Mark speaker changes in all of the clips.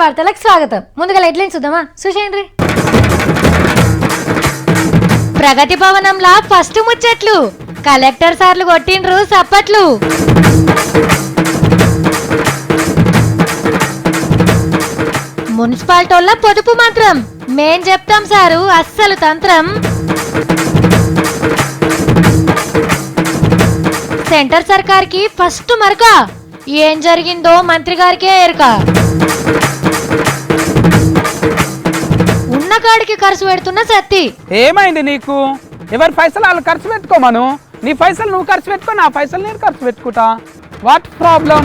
Speaker 1: వార్తలకు స్వాగతం. ముందుగా హెడ్లైన్స్ చూద్దామా? చూసేయండి. ప్రగతి భవనంలా ఫస్ట్ ముచ్చట్లు, కలెక్టర్ సార్లు కొట్టిండ్రు సప్పట్లు. మున్సిపాలిటీల పొదుపు మంత్రం మేం చెప్తాం సారు అస్సలు తంత్రం. సెంటర్ సర్కార్కి ఫస్ట్ మరక, ఏం జరిగిందో మంత్రి గారికే ఎరక. ఉన్న కాడికి ఖర్చు పెడుతున్న సత్తి.
Speaker 2: ఏమైంది నీకు? ఎవరి పైసలు వాళ్ళు ఖర్చు పెట్టుకోమను. నీ పైసలు నువ్వు ఖర్చు పెట్టుకో, నా పైసలు నేను ఖర్చు పెట్టుకుంటా. What problem?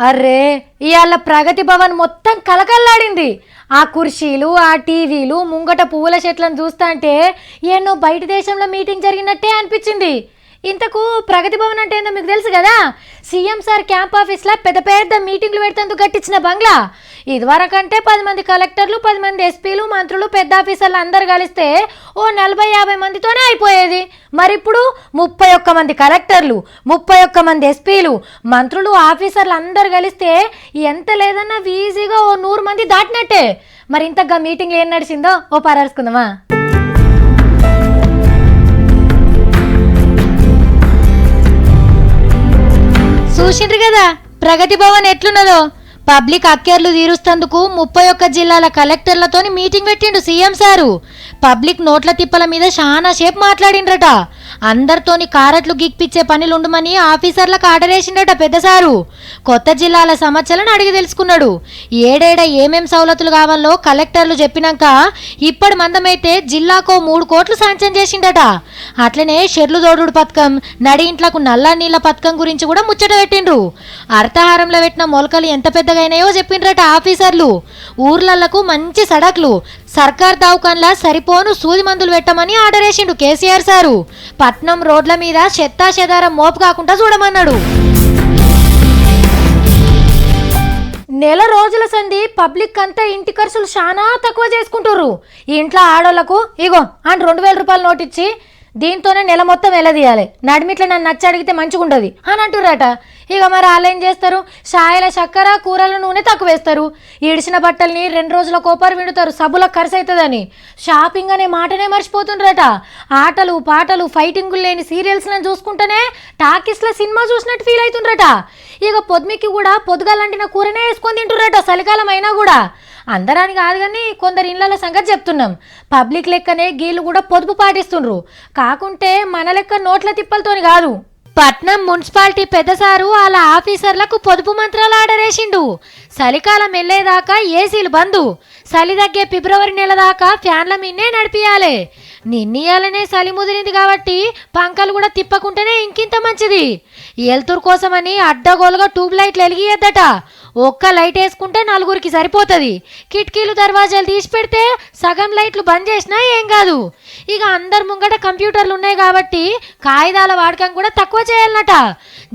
Speaker 1: అర్రే ఇవాళ ప్రగతి భవన్ మొత్తం కలకల్లాడింది. ఆ కుర్చీలు, ఆ టీవీలు, ముంగట పువ్వుల చెట్లను చూస్తాంటే ఎన్నో బయట దేశంలో మీటింగ్ జరిగినట్టే అనిపించింది. ఇంతకు ప్రగతి భవన్ అంటే ఏందో మీకు తెలుసు కదా? సీఎం సార్ క్యాంప్ ఆఫీస్లో పెద్ద పెద్ద మీటింగ్లు పెడతందుకు కట్టించిన బంగ్లా. ఇదివరకంటే 10 మంది కలెక్టర్లు, 10 మంది ఎస్పీలు, మంత్రులు, పెద్ద ఆఫీసర్లు అందరు కలిస్తే ఓ 40-50 మందితోనే అయిపోయేది. మరి ఇప్పుడు 31 మంది కలెక్టర్లు, 31 మంది ఎస్పీలు, మంత్రులు, ఆఫీసర్లు అందరు కలిస్తే ఎంత లేదన్నా ఈజీగా ఓ 100 మంది దాటినట్టే. మరి ఇంతగా మీటింగ్లు ఏం నడిచిందో ఓ పరారుసుకుందామా? చూసిండ్రు కదా ప్రగతి భవన్ ఎట్లున్నదో. పబ్లిక్ అక్కేర్లు తీరుస్తందుకు 31 జిల్లాల కలెక్టర్లతోని మీటింగ్ పెట్టిండు సీఎం సారు. పబ్లిక్ నోట్ల తిప్పల మీద చాలా సేపు మాట్లాడిండ్రట. అందరితోని కారట్లు గిక్పిచ్చే పనులుండమని ఆఫీసర్లకు ఆర్డర్ వేసిండట పెద్ద సారు. కొత్త జిల్లాల సమస్యలను అడిగి తెలుసుకున్నాడు. ఏడేడ ఏమేం సౌలతులు కావాలో కలెక్టర్లు చెప్పినాక ఇప్పటి మందమైతే జిల్లాకో 3 కోట్లు శాంక్షన్ చేసిండట. అట్లనే షెర్లు దోడుడు పథకం, నడి ఇంట్లకు నల్ల నీళ్ల పథకం గురించి కూడా ముచ్చట పెట్టిండ్రు. అర్థహారంలో పెట్టిన మొలకలు ఎంత పెద్దగా అయినాయో చెప్పిండ్రట ఆఫీసర్లు. ఊర్లకు మంచి సడక్లు, సర్కార్ దవాఖాన్లా సరిపోను సూది మందులు పెట్టమని ఆర్డర్ వేసిండు కేసీఆర్ సారు. పట్నం రోడ్ల మీద చెత్తా చెదారం మోపు కాకుండా చూడమన్నాడు. నెల రోజుల సంధి పబ్లిక్ అంతా ఇంటి ఖర్చులు చాలా తక్కువ చేసుకుంటుర్రు. ఈ ఇంట్లో ఆడోళ్లకు ఇగో అని 2000 రూపాయలు నోటిచ్చి దీంతోనే నెల మొత్తం వెళ్ళదీయాలి. నడిమిట్ల నన్ను నచ్చి అడిగితే మంచిగుండదు అని అంటుర్రట. ఇక మరి వాళ్ళు ఏం చేస్తారు? షాయిల చక్కెర, కూరల నూనె తక్కువ వేస్తారు. ఇడిచిన బట్టల్ని 2 రోజుల కోపరు విండుతారు, సబ్బులకు ఖర్చు అవుతుందని. షాపింగ్ అనే మాటనే మర్చిపోతుండ్రట. ఆటలు, పాటలు, ఫైటింగులు లేని సీరియల్స్లను చూసుకుంటేనే టాకీస్లో సినిమా చూసినట్టు ఫీల్ అవుతుండ్రట. ఇక పొద్దుమికి కూడా పొద్దుగాలంటిన కూరనే వేసుకొని తింటుర్రట చలికాలం అయినా కూడా. అందరాని కాదు కానీ కొందరు ఇళ్ళ సంగతి చెప్తున్నాం. పబ్లిక్ లెక్కనే గీళ్ళు కూడా పొదుపు పాటిస్తుండ్రు. కాకుంటే మన లెక్క నోట్ల తిప్పలతోని కాదు. పట్నం మున్సిపాలిటీ పెద్దసారు వాళ్ళ ఆఫీసర్లకు పొదుపు మంత్రాలు ఆర్డర్ వేసిండు. చలికాలం వెళ్ళేదాకా ఏసీలు బందు, చలి తగ్గే ఫిబ్రవరి నెల దాకా ఫ్యాన్ల మీన్నే నడిపియాలి. నిన్నీయాలనే చలి ముదిరింది కాబట్టి పంకలు కూడా తిప్పకుంటేనే ఇంకింత మంచిది. ఎల్తూరు కోసమని అడ్డగోలుగా ట్యూబ్ లైట్లు వెలిగియద్దట. ఒక్క లైట్ వేసుకుంటే 4గురికి సరిపోతుంది. కిటికీలు, దర్వాజాలు తీసి పెడితే సగం లైట్లు బంద్ చేసినా ఏం కాదు. ఇక అందరు ముంగట కంప్యూటర్లు ఉన్నాయి కాబట్టి కాగితాల వాడకం కూడా తక్కువ చేయాలన్నట.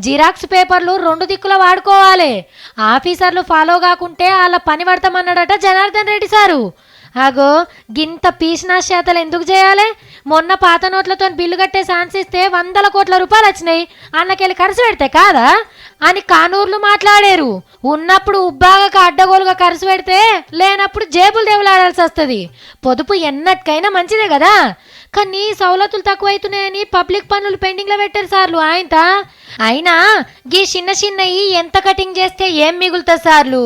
Speaker 1: జిరాక్స్ పేపర్లు 2 దిక్కుల వాడుకోవాలి. ఆఫీసర్లు ఫాలో కాకుంటే వాళ్ళ పని పడతామన్నాడట జనార్దన్ రెడ్డి సారు. అగో గింత పీసినా శాతలు ఎందుకు చేయాలి? మొన్న పాత నోట్లతో బిల్లు కట్టే ఛాన్స్ ఇస్తే 100 కోట్ల రూపాయలు వచ్చినాయి, అన్నకెళ్ళి ఖర్చు పెడితే కాదా అని కానూర్లు మాట్లాడారు. ఉన్నప్పుడు ఉబ్బాగా అడ్డగోలుగా ఖర్చు పెడితే లేనప్పుడు జేబులు దేవులాడాల్సి వస్తుంది. పొదుపు ఎన్నటికైనా మంచిదే కదా. కానీ సౌలతులు తక్కువైతున్నాయని పబ్లిక్ పనులు పెండింగ్లో పెట్టారు సార్లు ఆయనత. అయినా గీ చిన్న చిన్నవి ఎంత కటింగ్ చేస్తే ఏం మిగులుతా సార్లు?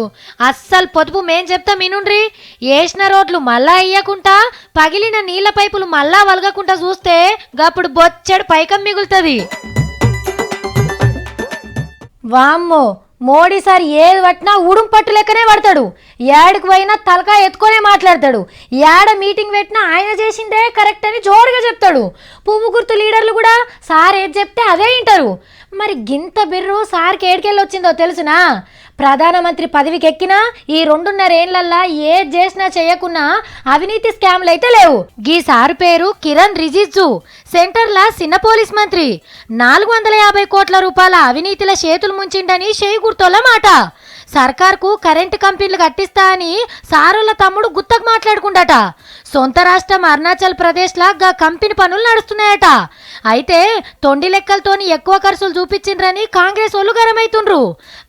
Speaker 1: అస్సలు పొదుపు మేం చెప్తాం వినుండ్రి. వేసిన రోడ్లు మళ్ళా ఇయ్యకుండా, పగిలిన నీళ్ల పైపులు మళ్ళా వలగకుండా చూస్తే గప్పుడు బొచ్చెడు పైకం మిగులుతుంది. వామ్మో, మోడీ సార్ ఏది పట్టినా ఉడుం పట్టు లెక్కనే పడతాడు. ఏడికి పోయినా తలకా ఎత్తుకొనే మాట్లాడతాడు. ఏడ మీటింగ్ పెట్టినా ఆయన చేసిందే కరెక్ట్ అని జోరుగా చెప్తాడు. పువ్వు గుర్తు లీడర్లు కూడా సార్ ఏది చెప్తే అదే వింటారు. మరి గింత బిర్రు సార్కి ఏడికెళ్ళి వచ్చిందో తెలుసునా? ప్రధానమంత్రి పదవికి ఎక్కినా ఈ 2.5 ఏళ్లల్లా ఏది చేసినా చేయకున్నా అవినీతి స్కామ్లు అయితే లేవు. గీ సారు పేరు కిరణ్ రిజిజు. సెంటర్లా చిన్న పోలీస్ మంత్రి. 450 కోట్ల రూపాయల అవినీతిల చేతులు ముంచిండని చేయి గుర్తోల మాట. సర్కార్కు కరెంటు కంపెనీలు కట్టిస్తా అని సారోళ్ళ తమ్ముడు గుత్తకు మాట్లాడుకుండట. సొంత రాష్ట్రం అరుణాచల్ ప్రదేశ్లా గా కంపెనీ పనులు నడుస్తున్నాయట. అయితే తొండి లెక్కలతోని ఎక్కువ ఖర్చులు చూపించిండ్రని కాంగ్రెస్ వాళ్ళు గరమైతుండ్రు.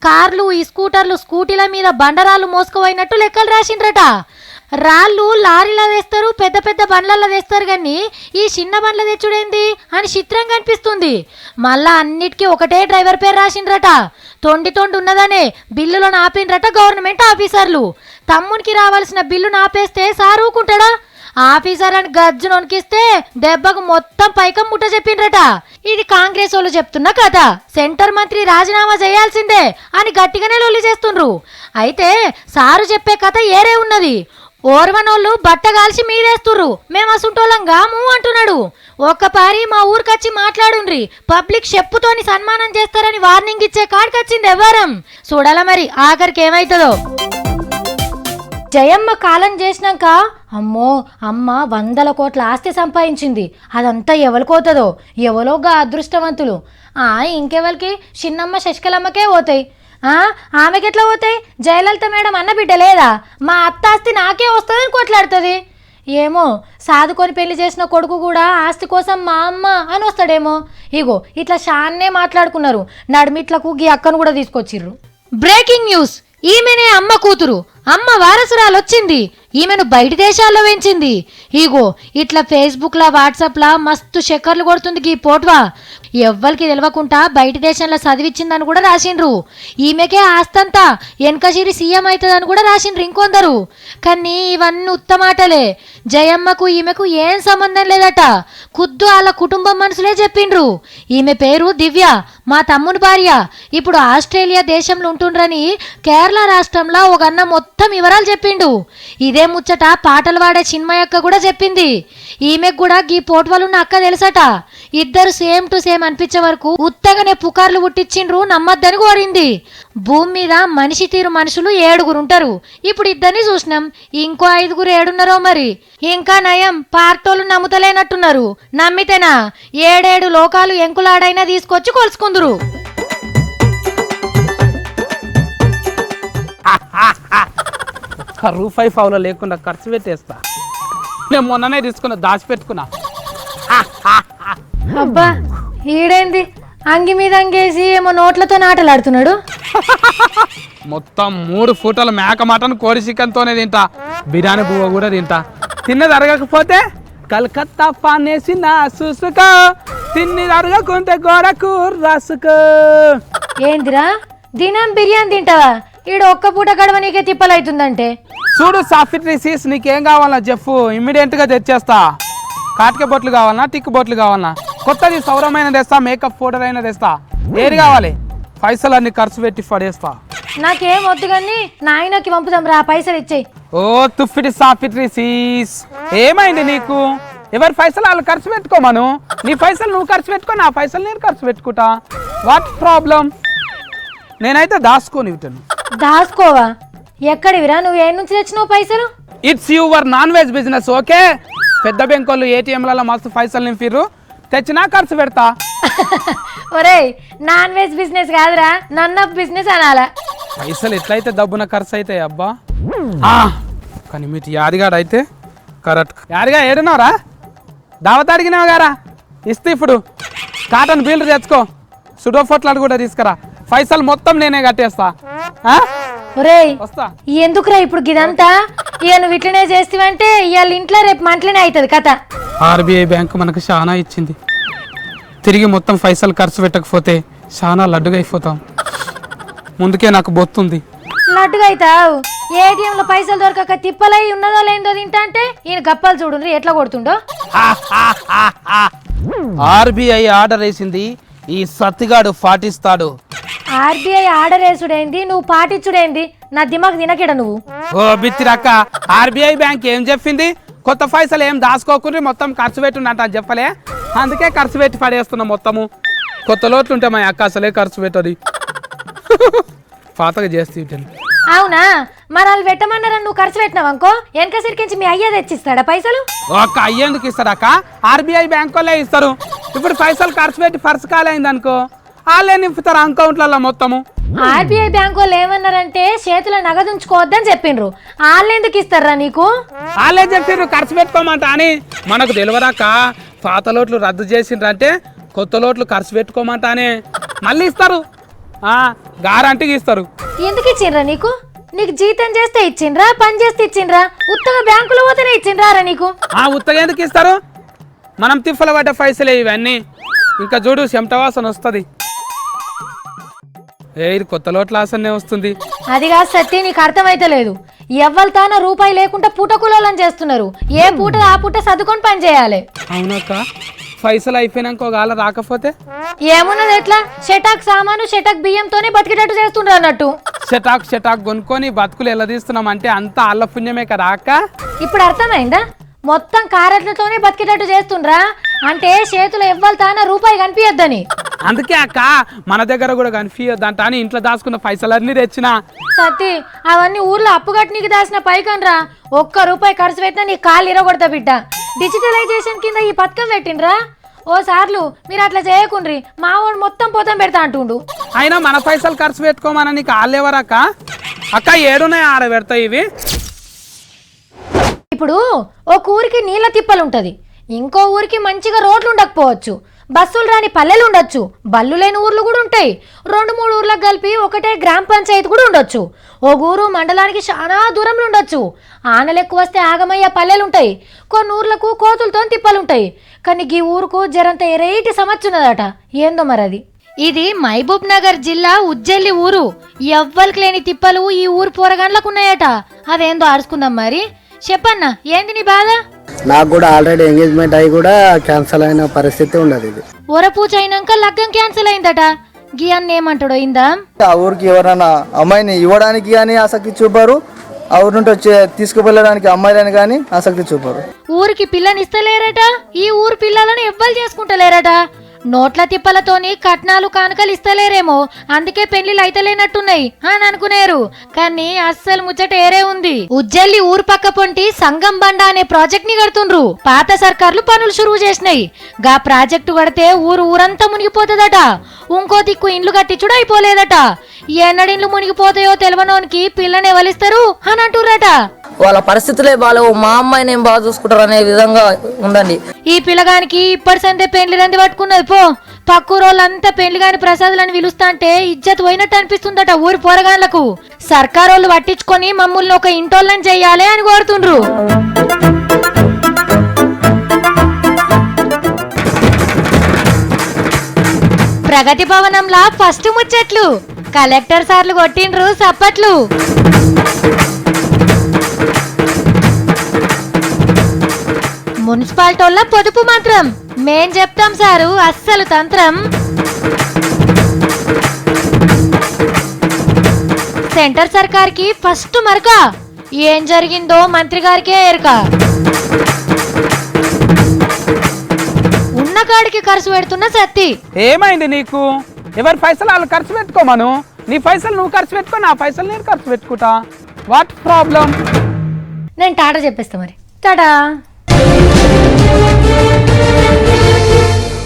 Speaker 1: కార్లు, ఈ స్కూటర్లు, స్కూటీల మీద బండరాళ్ళు మోసుకుపోయినట్టు లెక్కలు రాసిండ్రట. రాళ్ళు లారీలో వేస్తారు, పెద్ద పెద్ద బండ్లలో వేస్తారు, కానీ ఈ చిన్న బండ్ల తెచ్చుడేంది అని చిత్రంగా అనిపిస్తుంది. మళ్ళా అన్నిటికీ ఒకటే డ్రైవర్ పేరు రాసిండ్రట. తొండి ఉన్నదనే బిల్లులను ఆపిండ్రట గవర్నమెంట్ ఆఫీసర్లు. తమ్మునికి రావాల్సిన బిల్లును ఆపేస్తే సార్ ఊకుంటాడా? ఆఫీసర్ అని గజ్జు నొనికిస్తే దెబ్బకు మొత్తం పైకం ముట్ట చెప్పిండ్రట. ఇది కాంగ్రెస్ వాళ్ళు చెప్తున్న కథ. సెంటర్ మంత్రి రాజీనామా చేయాల్సిందే అని గట్టిగానే లొల్లి చేస్తుండ్రు. అయితే సారు చెప్పే కథ ఏరే ఉన్నది. ఓర్వనోళ్ళు బట్ట కాల్చి మీదేస్తుర్రు, మేము అసుంటోళ్ళం గాము అంటున్నాడు. ఒక్కపారి మా ఊరికొచ్చి మాట్లాడుండ్రి, పబ్లిక్ చెప్పుతోని సన్మానం చేస్తారని వార్నింగ్ ఇచ్చే కాడికొచ్చింది ఎవ్వరం. చూడాల మరి ఆఖరికి ఏమైతుందో. జయమ్మ కాలం చేసినాక అమ్మో అమ్మ 100 కోట్ల ఆస్తి సంపాదించింది. అదంతా ఎవరికోతుందో, ఎవలోగా అదృష్టవంతులు. ఇంకెవరికి? చిన్నమ్మ శశికలమ్మకే పోతాయి. ఆమెకెట్లా పోతాయి? జయలలిత మేడం అన్న బిడ్డ లేదా? మా అత్త ఆస్తి నాకే వస్తుందని కొట్లాడుతుంది. ఏమో సాదుకొని పెళ్లి చేసిన కొడుకు కూడా ఆస్తి కోసం మా అమ్మ అని వస్తాడేమో. ఇగో ఇట్లా షాన్నే మాట్లాడుకున్నారు. నడిమిట్లకు గీ అక్కను కూడా తీసుకొచ్చిర్రు. బ్రేకింగ్ న్యూస్, ఈమెనే అమ్మ కూతురు, అమ్మ వారసురాలు వచ్చింది. ఈమెను బయట దేశాల్లో పెంచింది. ఇగో ఇట్లా ఫేస్బుక్లా వాట్సాప్లా మస్తు చక్కర్లు కొడుతుంది గీ పోట్వా. ఎవ్వరికి తెలియకుండా బయట దేశంలో చదివిచ్చిందని కూడా రాసిండ్రు. ఈమెకే ఆస్తంతా వెనకసిరి సీఎం అవుతుందని కూడా రాసిండ్రు ఇంకొందరు. కానీ ఇవన్నీ ఉత్తమాటలే. జయమ్మకు ఈమెకు ఏం సంబంధం లేదట. ఖుద్దు వాళ్ళ కుటుంబం మనుషులే చెప్పిండ్రు. ఈమె పేరు దివ్య, మా తమ్ముని భార్య. ఇప్పుడు ఆస్ట్రేలియా దేశంలో ఉంటుండ్రని కేరళ రాష్ట్రంలో ఒక అన్న మొత్తం వివరాలు చెప్పిండు. ఇదే ముచ్చట పాటలు పాడే చిన్మయక్క కూడా చెప్పింది. ఈమెకు కూడా గీ పోట్వాలున్న అక్క తెలుసట. ఇద్దరు సేమ్ టు సేమ్ అనిపించే వరకు ఉత్తగానే పుకార్లు పుట్టించిండ్రు, నమ్మద్దని కోరింది. భూమి మీద మనిషి తీరు మనుషులు 7 ఉంటారు. ఇప్పుడు ఇద్దరిని చూసినాం, ఇంకో 5 ఏడున్నారో మరి. ఇంకా నయం పార్టోలు నమ్ముతలేనట్టున్నారు. నమ్మితేనా 7 లోకాలు ఎంకులాడైనా తీసుకొచ్చి కొలుసుకుందురు.
Speaker 2: రూపాయి ఫౌలో లేకుండా ఖర్చు పెట్టేస్తా. నేను మొన్ననే తీసుకున్నా, దాచిపెట్టుకున్నా.
Speaker 1: అబ్బా ఈడేంది అంగి మీద అంగేసి ఏమో నోట్లతో నాటలాడుతున్నాడు.
Speaker 2: మొత్తం 3 ఫోటోలు మేక మటన్ కోడి చికెన్తోనే తింటా, బిర్యానీ పువ్వు కూడా తింటా. తిన్నది అరగకపోతే కలకత్తా పానేసి నా చూసుకో, తిన్నది అరగకుంటే గోడకు రాసుకో.
Speaker 1: ఏందిరా దినం బిర్యానీ తింటావా? ఈడు ఒక్క పూట గడవ నీకే తిప్పలవుతుందంటే.
Speaker 2: చూడు సాఫ్ట్రీసీస్, నీకేం కావాలన్నా చెప్పు, ఇమ్మీడియట్గా తెచ్చేస్తా. కాటిక బొట్లు కావాలన్నా, టిక్ బొట్లు కావాలన్నా, కొత్తది సౌరమైన తెస్తా, మేకప్ పౌడర్ అయినా తెస్తా. ఏది కావాలి? పైసలు అన్ని ఖర్చు పెట్టి పడేస్తా.
Speaker 1: నాకేం వద్దు కానీ నాయనకి పంపుదాం రా, పైసలు ఇచ్చేయి.
Speaker 2: ఓ తుఫిడి సాఫ్ట్రీసీస్, ఏమైంది నీకు? ఎవరి పైసలు వాళ్ళు ఖర్చు పెట్టుకోమను. నీ పైసలు నువ్వు ఖర్చు పెట్టుకో, నా పైసలు నేను ఖర్చు పెట్టుకుంటా. What problem? నేనైతే దాచుకోని విటను.
Speaker 1: దాసుకోవా? ఎక్కడివిరా? నువ్వు ఏ నుంచి తెచ్చినావు పైసలు?
Speaker 2: It's your non veg business, okay? పెద్ద బ్యాంకులు ఏటీఎంలలో మస్తు పైసలు నింపిర్రు, తెచ్చినా ఖర్చు పెడతా.
Speaker 1: ఒరేయ్ నాన్ వెజ్ బిజినెస్ కాదురా, నన్ ఆఫ్ బిజినెస్ అనాలా.
Speaker 2: పైసలు ఎట్లయితే డబ్బున ఖర్చు అవుతాయి అబ్బా. కానీ మీటి యాదిగాడు అయితే కరెక్ట్. యాదిగా ఏడున్నావురా? దావత్ అడిగినావు గారా, ఇస్తే ఇప్పుడు కాటన్ బిల్లు తెచ్చుకో, సుడో ఫోట్లాడు కూడా తీసుకురా. పైసలు మొత్తం నేనే కట్టేస్తా.
Speaker 1: ఒరేయ్
Speaker 2: వస్తా.
Speaker 1: ఎందుకురా ఇప్పుడు గిదంతా? ఇక నువ్వు ఇట్లనే చేస్తావంటే ఇవాళ ఇంట్లో రేపు మంటలనే అవుతుంది కథ.
Speaker 2: ఆర్బీఐ బ్యాంకు మనకు చాలా ఇచ్చింది, తిరిగి మొత్తం పైసలు ఖర్చు పెట్టకపోతే చాలా లడ్డుగా అయిపోతాం. ముందుకే నాకు బొత్తుంది.
Speaker 1: లడ్డుగా అవుతావు? ఏటీఎంలో పైసలు దొరకక తిప్పలై ఉన్నదో లేదో తింటా అంటే ఈయన గప్పాలు చూడండి ఎట్లా కొడుతుండో.
Speaker 2: ఆర్బీఐ ఆర్డర్ వేసింది, ఈ సత్తిగాడు పాటిస్తాడు.
Speaker 1: ఆర్బీఐ ఆర్డర్ వేసుడైంది, నువ్వు పాటించుడైంది. నా దిమాగ్ తినకేడ నువ్వు.
Speaker 2: ఓ బిత్తిరక్క, ఆర్బీఐ బ్యాంక్ ఏం చెప్పింది? కొత్త పైసలు ఏం దాచుకోకుండా మొత్తం ఖర్చు పెట్టుండంట అని చెప్పలే, అందుకే ఖర్చు పెట్టి పడేస్తున్నా మొత్తము. కొత్త లోట్లు ఉంటే మా అక్క అసలే ఖర్చు పెట్టది, పాతగా చేస్తే.
Speaker 1: అవునా? మరి వాళ్ళు పెట్టమన్నారని నువ్వు ఖర్చు పెట్టినావు అనుకో, వెనక సిరికించి మీ అయ్యా తెచ్చిస్తాడా పైసలు?
Speaker 2: ఒక్క అయ్యేందుకు ఇస్తారక్క? ఆర్బీఐ బ్యాంక్ వాళ్ళే ఇస్తారు. ఇప్పుడు పైసలు ఖర్చు పెట్టి పర్సు కాలైంది అనుకో, వాళ్ళే నింపుతారు అకౌంట్లలో మొత్తము.
Speaker 1: ఆర్బీఐ బ్యాంకు వాళ్ళు ఏమన్నారంటే చేతుల నగదు ఉంచుకోవద్దని చెప్పిండ్రు. వాళ్ళు ఎందుకు ఇస్తారా నీకు?
Speaker 2: వాళ్ళే చెప్పిర్రు ఖర్చు పెట్టుకోమంట అని. మనకు తెలియరాక పాత లోట్లు రద్దు చేసిండ్రంటే కొత్త లోట్లు ఖర్చు పెట్టుకోమంట అని మళ్ళీ ఇస్తారు. గ్యారంటీకి ఇస్తారు.
Speaker 1: ఎందుకు ఇచ్చిండ్రా నీకు? నీకు జీతం చేస్తే ఇచ్చిండ్రా, పని చేస్తే ఇచ్చిండ్రా? ఉత్తగా బ్యాంకులో పోతేనే ఇచ్చిండ్రా నీకు?
Speaker 2: ఉత్తగా ఎందుకు ఇస్తారు? మనం తిప్పల పడ్డ పైసలే ఇవన్నీ. ఇంకా చూడు చెమట వాసన వస్తుంది. ఇది కొత్త లోట్ల వాసనే వస్తుంది.
Speaker 1: అది కాదు సత్తి, నీకు అర్థమైతే లేదు. ఎవ్వరితాన రూపాయి లేకుండా పూటకులోలని చేస్తున్నారు. ఏ పూట ఆ పూట సర్దుకొని పని చేయాలి.
Speaker 2: అవునక్క, పైసలు అయిపోయినాక ఒకవేళ రాకపోతే
Speaker 1: ఏమున్నది? ఎట్లా షటాక్ సామాను షటాక్ బియ్యంతోనే బతికేటట్టు చేస్తుండ్రు అన్నట్టు.
Speaker 2: షటాక్ కొనుక్కొని బతుకులు ఎలా తీస్తున్నాం అంటే అంతా అల్ల పుణ్యమే కదా అక్క.
Speaker 1: ఇప్పుడు అర్థమైందా? మొత్తం కారెట్లతోనే బతికేటట్టు చేస్తుండ్రా అంటే చేతులు ఎవ్వరితాన రూపాయి కనిపించద్దని.
Speaker 2: అందుకే అక్క మన దగ్గర కూడా కనిపించద్దంట అని ఇంట్లో దాచుకున్న పైసలన్నీ తెచ్చిన.
Speaker 1: సత్తి, అవన్నీ ఊర్లో అప్పుగట్టి నీకు దాచిన పైకనరా. ఒక్క రూపాయి ఖర్చు పెట్టినా నీ కాళ్ళు ఇరగొడతా బిడ్డ. డిజిటలైజేషన్ కింద ఈ పథకం పెట్టిండ్రా. ఓ సార్లు మీరు అట్లా చేయకుండ్రి, మా వాడు మొత్తం పోతం పెడతా అంటుండు.
Speaker 2: అయినా మన పైసలు ఖర్చు పెట్టుకోమని నీకు వాళ్ళెవరక్క? అక్క ఏడున్నాయి ఆడ పెడతాయి ఇవి.
Speaker 1: ఇప్పుడు ఒక ఊరికి నీళ్ళ తిప్పలుంటది, ఇంకో ఊరికి మంచిగా రోడ్లు ఉండకపోవచ్చు, బస్సులు రాని పల్లెలు ఉండొచ్చు, బళ్ళు లేని ఊర్లు కూడా ఉంటాయి. 2-3 ఊర్లకు కలిపి ఒకటే గ్రామ పంచాయతీ కూడా ఉండొచ్చు. ఓ ఊరు మండలానికి చాలా దూరంలో ఉండొచ్చు. ఆనలు ఎక్కువ వస్తే ఆగమయ్యే పల్లెలు ఉంటాయి. కొన్ని ఊర్లకు కోతులతో తిప్పలుంటాయి. కానీ ఈ ఊరుకు జరంత ఎరైటి సమస్య ఉన్నదట. ఏందో మరి అది. ఇది మహబూబ్ నగర్ జిల్లా ఉజ్జల్లి ఊరు. ఎవ్వరికి లేని తిప్పలు ఈ ఊరు పోరగాండ్లకు ఉన్నాయట. అదేందో అరుచుకుందాం మరి. చెప్పన్నా, ఏంది నీ బాధ?
Speaker 3: నాకు కూడా ఆల్రెడీ ఎంగేజ్మెంట్ అయ్యి కూడా క్యాన్సిల్ అయిన పరిస్థితి ఉండదు. ఇది
Speaker 1: ఊరపూజ అయినాక లగ్గం క్యాన్సిల్ అయిందట. గీ అన్న ఏమంటాడో ఇందా.
Speaker 4: ఆ ఊరికి ఎవరైనా అమ్మాయిని ఇవ్వడానికి కానీ ఆసక్తి చూపారు, ఆ ఊరి నుండి వచ్చే తీసుకువెళ్ళడానికి అమ్మాయిలని కానీ ఆసక్తి చూపారు.
Speaker 1: ఊరికి పిల్లనిస్తలేరట. ఈ ఊరు పిల్లలను ఎవ్వరు చేసుకుంటలేరట. నోట్ల తిప్పలతోని కట్నాలు కానుకలు ఇస్తలేరేమో, అందుకే పెళ్లిళ్ళు అయితలేనట్టున్నాయి అని అనుకునేరు. కానీ అస్సలు ముచ్చట ఏరే ఉంది. ఉజ్జల్లి ఊరు పక్క పొంటి సంగం బండ అనే ప్రాజెక్ట్ ని కడుతుండ్రు. పాత సర్కార్లు పనులు షురువు చేసినాయి. గా ప్రాజెక్టు కడితే ఊరంతా మునిగిపోతుందట. ఇంకో దిక్కు ఇండ్లు కట్టించుడు అయిపోలేదట. ఎన్నడిండ్లు మునిగిపోతాయో తెలియనోనికి పిల్లని ఎవలిస్తారు అని అంటుర్రట.
Speaker 5: వాళ్ళ పరిస్థితులే బాలేవు, మా అమ్మాయిని ఏం బాగా చూసుకుంటారు అనే విధంగా ఉండండి.
Speaker 1: ఈ పిల్లగానికి ఇప్పటి సందే పెళ్లి రంది పట్టుకున్నది పో. పక్కూరోళ్ళంతా పెళ్లి కాని ప్రసాదులని పిలుస్తా అంటే ఇజ్జత్ పోయినట్టు అనిపిస్తుందట ఊరి పోరగాన్లకు. సర్కారోళ్ళు పట్టించుకొని మమ్మల్ని ఒక ఇంటోళ్ళని చెయ్యాలి అని కోరుతుండ్రు. ప్రగతి భవనంలా ఫస్ట్ ముచ్చట్లు. కలెక్టర్ సార్లు కొట్టిండ్రు సప్పట్లు. మున్సిపాలిటీల పొదుపు మంత్రం మేం చెప్తాం సారు, అస్సలు తంత్రం. సెంటర్ సర్కార్కి ఫస్ట్ మరక. ఏం జరిగిందో మంత్రి గారికే ఎరక. ఉన్న కాడికి ఖర్చు పెడుతున్న సత్తి.
Speaker 2: ఏమైంది నీకు? ఎవరి పైసలు వాళ్ళు ఖర్చు పెట్టుకోమను. నీ పైసలు నువ్వు ఖర్చు పెట్టుకో, నా పైసలు నేను ఖర్చు పెట్టుకుంటా. What problem?
Speaker 1: నేను టాటా చెప్పేస్తా మరి. టాటా.